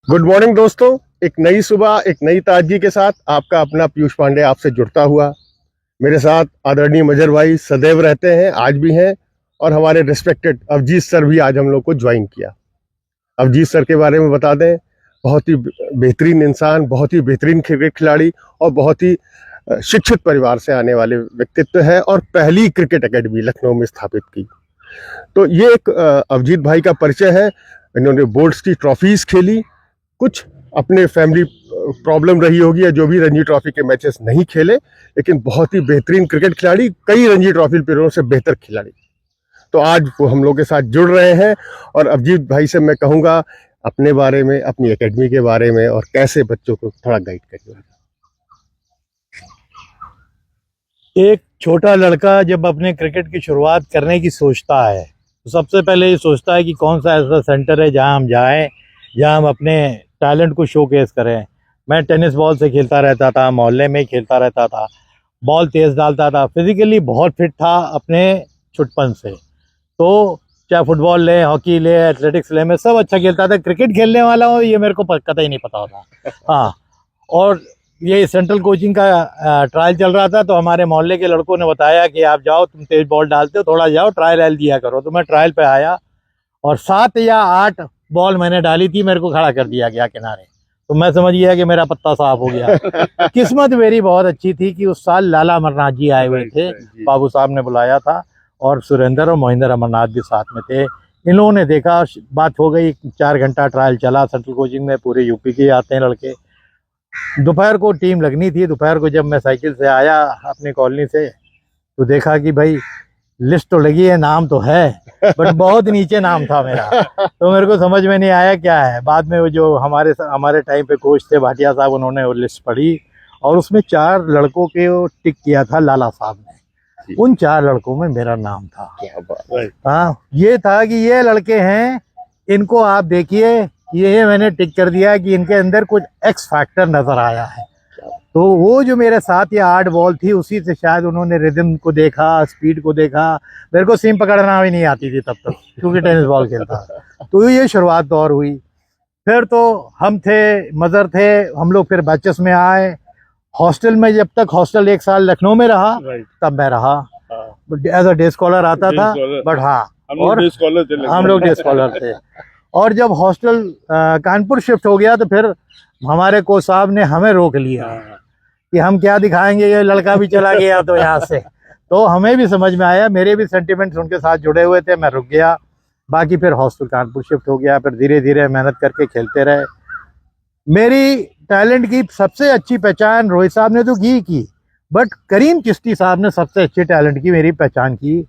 Good morning दोस्तों। एक नई सुबह, एक नई ताजगी के साथ आपका अपना पीयूष पांडे आपसे जुड़ता हुआ। मेरे साथ आदरणीय मजर भाई सदैव रहते हैं, आज भी हैं, और हमारे रिस्पेक्टेड अवजीत सर भी आज हम लोग को ज्वाइन किया। अवजीत सर के बारे में बता दें, बहुत ही बेहतरीन इंसान, बहुत ही बेहतरीन क्रिकेट खिलाड़ी और बहुत ही शिक्षित परिवार से आने वाले व्यक्तित्व है और पहली क्रिकेट एकेडमी लखनऊ में स्थापित की। तो ये एक अवजीत भाई का परिचय है। इन्होंने बोर्ड्स की ट्रॉफीज खेली, कुछ अपने फैमिली प्रॉब्लम रही होगी या जो भी रणजी ट्रॉफी के मैचेस नहीं खेले, लेकिन बहुत ही बेहतरीन क्रिकेट खिलाड़ी, कई रणजी ट्रॉफी प्लेयरों से बेहतर खिलाड़ी। तो आज वो हम लोग के साथ जुड़ रहे हैं और अवजीत भाई से मैं कहूँगा अपने बारे में, अपनी एकेडमी के बारे में और कैसे बच्चों को थोड़ा गाइड करिए। एक छोटा लड़का जब अपने क्रिकेट की शुरुआत करने की सोचता है तो सबसे पहले ये सोचता है कि कौन सा ऐसा सेंटर है जहां हम जाएं, जहां हम अपने टैलेंट को शोकेस करें। मैं टेनिस बॉल से खेलता रहता था, मोहल्ले में खेलता रहता था, बॉल तेज़ डालता था, फिजिकली बहुत फिट था अपने छुटपन से। तो चाहे फुटबॉल ले, हॉकी ले, एथलेटिक्स ले, मैं सब अच्छा खेलता था। क्रिकेट खेलने वाला हूँ ये मेरे को कतई नहीं पता होता। हाँ, और ये सेंट्रल कोचिंग का ट्रायल चल रहा था, तो हमारे मोहल्ले के लड़कों ने बताया कि आप जाओ, तुम तेज बॉल डालते हो, थोड़ा जाओ ट्रायल दिया करो। तो मैं ट्रायल पे आया और 7 या 8 बॉल मैंने डाली थी, मेरे को खड़ा कर दिया गया किनारे। तो मैं समझ गया कि मेरा पत्ता साफ हो गया। किस्मत मेरी बहुत अच्छी थी कि उस साल लाला अमरनाथ जी आए हुए थे, बाबू साहब ने बुलाया था, और सुरेंद्र और मोहिंदर अमरनाथ भी साथ में थे। इन लोगों ने देखा, बात हो गई, 4 घंटा ट्रायल चला सेंट्रल कोचिंग में। पूरे यूपी के आते हैं लड़के। दोपहर को टीम लगनी थी। दोपहर को जब मैं साइकिल से आया अपनी कॉलोनी से, तो देखा कि भाई लिस्ट तो लगी है, नाम तो है, बट बहुत नीचे नाम था मेरा। तो मेरे को समझ में नहीं आया क्या है। बाद में वो जो हमारे टाइम पे कोच थे भाटिया साहब, उन्होंने वो लिस्ट पढ़ी और उसमें 4 लड़कों के टिक किया था लाला साहब ने। उन 4 लड़कों में मेरा नाम था। हाँ, ये था कि ये लड़के हैं, इनको आप देखिए, ये मैंने टिक कर दिया कि इनके अंदर कुछ एक्स फैक्टर नजर आया है। तो वो जो मेरे 7 या 8 बॉल थी, उसी से शायद उन्होंने रिदम को देखा, स्पीड को देखा। मेरे को सीम पकड़ना भी नहीं आती थी तब तक, क्योंकि टेनिस बॉल खेलता। तो ये शुरुआत दौर हुई। फिर तो हम थे, मदर थे, हम लोग फिर बैचेस में आए। हॉस्टल में, जब तक हॉस्टल 1 साल लखनऊ में रहा, तब मैं रहा एज अ डे स्कॉलर आता था। बट हाँ, हम लोग डे स्कॉलर थे। और जब हॉस्टल कानपुर शिफ्ट हो गया, तो फिर हमारे कोच साहब ने हमें रोक लिया कि हम क्या दिखाएंगे, ये लड़का भी चला गया तो यहाँ से। तो हमें भी समझ में आया, मेरे भी सेंटिमेंट्स उनके साथ जुड़े हुए थे, मैं रुक गया। बाकी फिर हॉस्टल कानपुर शिफ्ट हो गया। फिर धीरे धीरे मेहनत करके खेलते रहे। मेरी टैलेंट की सबसे अच्छी पहचान रोहित साहब ने तो की, बट करीम चिश्ती साहब ने सबसे अच्छे टैलेंट की मेरी पहचान की।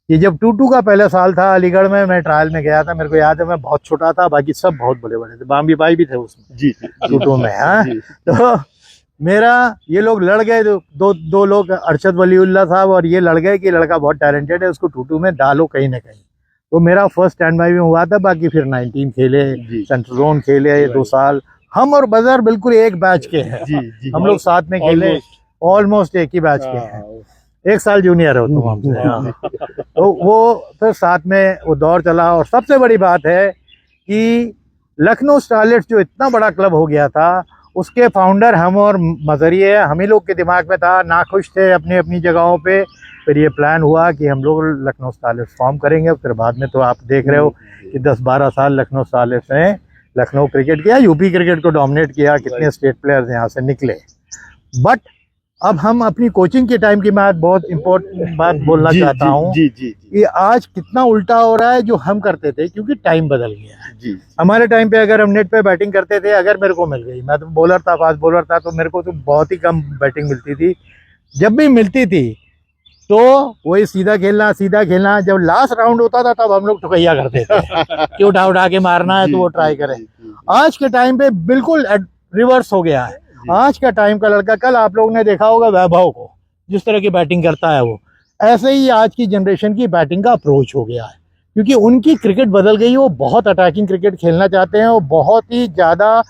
कि जब 2-2 का पहला साल था अलीगढ़ में, मैं ट्रायल में गया था। मेरे को याद है, मैं बहुत छोटा था, बाकी सब बहुत बड़े बड़े थे। बाम्बी भाई भी थे उसमें जी 2-2 में। हाँ, तो मेरा ये लोग लड़ गए, दो लोग, अरशद वलीउल्लाह साहब, और ये लड़ गए कि लड़का बहुत टैलेंटेड है, उसको 2-2 में डालो कहीं ना कहीं। तो मेरा फर्स्ट स्टैंड बाई में हुआ था। बाकी फिर 19 खेले, सेंट्रल जोन खेले 2 साल। हम और बजर बिल्कुल एक बैच के हैं। हम लोग साथ में खेले, ऑलमोस्ट एक ही बैच के हैं। 1 साल जूनियर हो तुम हमसे। तो वो फिर साथ में वो दौर चला। और सबसे बड़ी बात है कि लखनऊ स्टारलेट्स जो इतना बड़ा क्लब हो गया था, उसके फाउंडर हम और मजरिए, हम ही लोग के दिमाग में था। नाखुश थे अपनी अपनी जगहों पे। फिर ये प्लान हुआ कि हम लोग लखनऊ स्टारलेट्स फॉर्म करेंगे। फिर बाद में तो आप देख रहे हो कि 10-12 साल लखनऊ स्टारलेट्स ने लखनऊ क्रिकेट किया, यूपी क्रिकेट को डोमिनेट किया। कितने स्टेट प्लेयर्स यहाँ से निकले। बट अब हम अपनी कोचिंग के टाइम की मैं बहुत इम्पोर्टेंट बात बोलना चाहता हूँ कि आज कितना उल्टा हो रहा है जो हम करते थे, क्योंकि टाइम बदल गया है। हमारे टाइम पे अगर हम नेट पे बैटिंग करते थे, अगर मेरे को मिल गई, मैं तो बॉलर था, फास्ट बॉलर था, तो मेरे को तो बहुत ही कम बैटिंग मिलती थी। जब भी मिलती थी तो वही सीधा खेलना। जब लास्ट राउंड होता था, तब हम लोग ठुकैया करते थे कि उठा के मारना है तो वो ट्राई करें। आज के टाइम पे बिल्कुल रिवर्स हो गया है। आज का टाइम का लड़का, कल आप लोगों ने देखा होगा वैभव को, जिस तरह की बैटिंग करता है वो, ऐसे ही आज की जनरेशन की बैटिंग का अप्रोच हो गया है। क्योंकि उनकी क्रिकेट बदल गई। वो बहुत अटैकिंग क्रिकेट खेलना चाहते हैं, वो बहुत ही ज़्यादा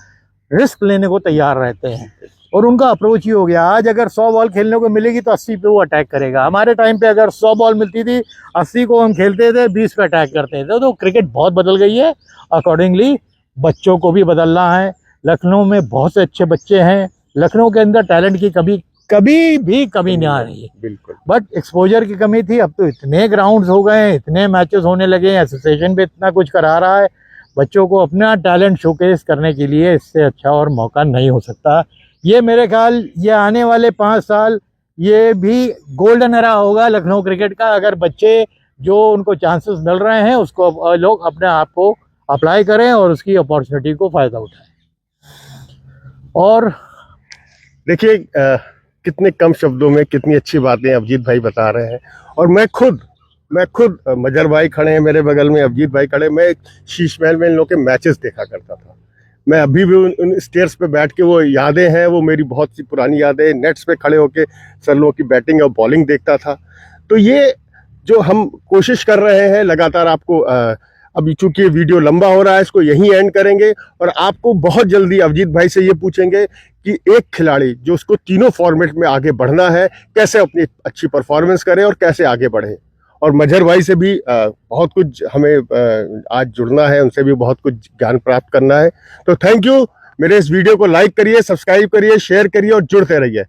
रिस्क लेने को तैयार रहते हैं, और उनका अप्रोच ही हो गया। आज अगर 100 बॉल खेलने को मिलेगी तो 80 पे वो अटैक करेगा। हमारे टाइम पे अगर 100 बॉल मिलती थी, 80 को हम खेलते थे, 20 पे अटैक करते थे। तो क्रिकेट बहुत बदल गई है। अकॉर्डिंगली बच्चों को भी बदलना है। लखनऊ में बहुत से अच्छे बच्चे हैं, लखनऊ के अंदर टैलेंट की कभी भी कमी नहीं आ रही है, बिल्कुल। बट एक्सपोजर की कमी थी। अब तो इतने ग्राउंड्स हो गए हैं, इतने मैचेस होने लगे हैं, एसोसिएशन भी इतना कुछ करा रहा है बच्चों को अपना टैलेंट शोकेस करने के लिए। इससे अच्छा और मौका नहीं हो सकता। ये मेरे ख्याल ये आने वाले 5 साल ये भी गोल्डन एरा होगा लखनऊ क्रिकेट का, अगर बच्चे जो उनको चांसेस मिल रहे हैं उसको लोग अपने आप को अप्लाई करें और उसकी अपॉर्चुनिटी को फ़ायदा उठाएं। और देखिए कितने कम शब्दों में कितनी अच्छी बातें अभिजीत भाई बता रहे हैं। और मैं खुद मजर भाई खड़े हैं मेरे बगल में, अभिजीत भाई खड़े, मैं शीश महल में इन लोगों के मैचेस देखा करता था। मैं अभी भी उन स्टेयर्स पे बैठ के, वो यादें हैं, वो मेरी बहुत सी पुरानी यादें, नेट्स पे खड़े होके सर लोगों की बैटिंग और बॉलिंग देखता था। तो ये जो हम कोशिश कर रहे हैं लगातार, आपको अभी चूंकि वीडियो लंबा हो रहा है इसको यहीं एंड करेंगे और आपको बहुत जल्दी अभिजीत भाई से ये पूछेंगे कि एक खिलाड़ी जो उसको तीनों फॉर्मेट में आगे बढ़ना है कैसे अपनी अच्छी परफॉर्मेंस करे और कैसे आगे बढ़े। और मजहर भाई से भी बहुत कुछ हमें आज जुड़ना है, उनसे भी बहुत कुछ ज्ञान प्राप्त करना है। तो थैंक यू। मेरे इस वीडियो को लाइक करिए, सब्सक्राइब करिए, शेयर करिए और जुड़ते रहिए।